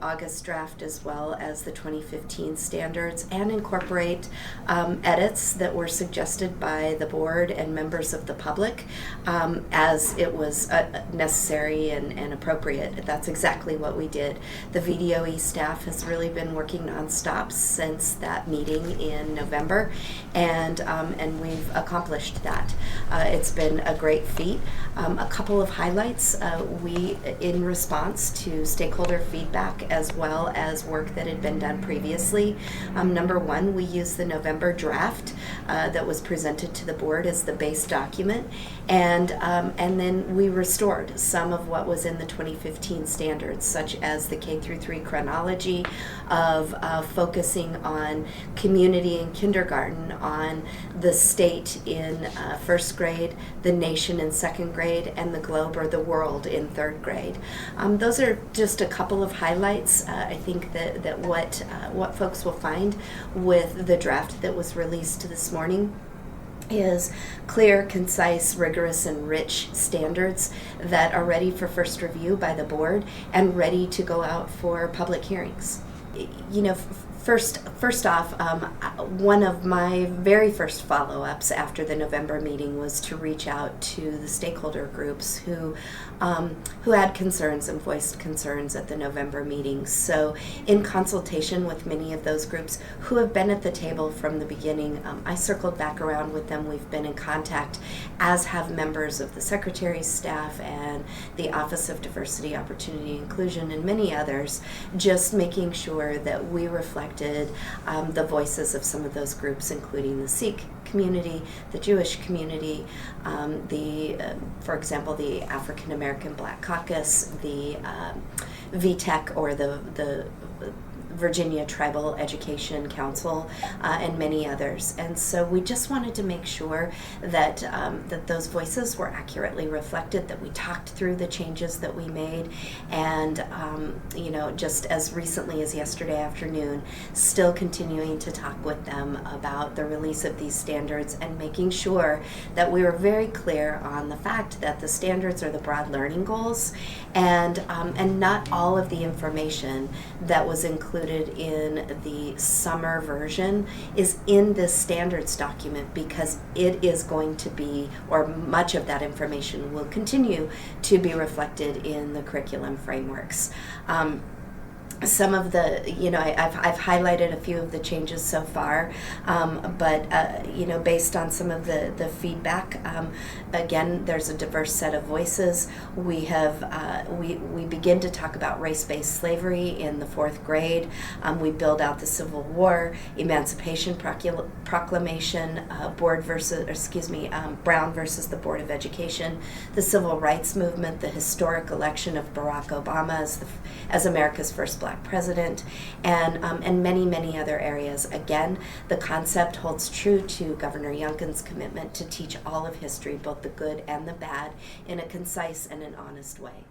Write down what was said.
August draft as well as the 2015 standards and incorporate edits that were suggested by the board and members of the public as it was necessary and appropriate. That's exactly what we did. The VDOE staff has really been working nonstop since that meeting in November, and we've accomplished that. It's been a great feat. A couple of highlights. We, in response to stakeholder feedback as well as work that had been done previously. Number one, we used the November draft that was presented to the board as the base document, and then we restored some of what was in the 2015 standards, such as the K through 3 chronology of focusing on community in kindergarten, on the state in first grade, the nation in second grade, and the globe or the world in third grade. Those are just a couple of highlights. I think that what folks will find with the draft that was released this morning is clear, concise, rigorous, and rich standards that are ready for first review by the board and ready to go out for public hearings. You know, First off, one of my very first follow-ups after the November meeting was to reach out to the stakeholder groups who had concerns and voiced concerns at the November meetings. So in consultation with many of those groups who have been at the table from the beginning, I circled back around with them. We've been in contact, as have members of the Secretary's staff and the Office of Diversity, Opportunity, Inclusion, and many others, just making sure that we reflected the voices of some of those groups, including the Sikh community, the Jewish community, for example, the African American Black Caucus, the VTEC, or the Virginia Tribal Education Council, and many others. And so we just wanted to make sure that that those voices were accurately reflected, that we talked through the changes that we made, and just as recently as yesterday afternoon, still continuing to talk with them about the release of these standards and making sure that we were very clear on the fact that the standards are the broad learning goals, and not all of the information that was included in the summer version is in this standards document, because it is going to be, or much of that information will continue to be reflected in the curriculum frameworks. Some of the, I've highlighted a few of the changes so far, but based on some of the feedback, again, there's a diverse set of voices. We have we begin to talk about race-based slavery in the 4th grade. We build out the Civil War, Emancipation Proclamation, Brown versus the Board of Education, the Civil Rights Movement, the historic election of Barack Obama as America's first Black president, and many other areas. Again, the concept holds true to Governor Youngkin's commitment to teach all of history, both the good and the bad, in a concise and an honest way.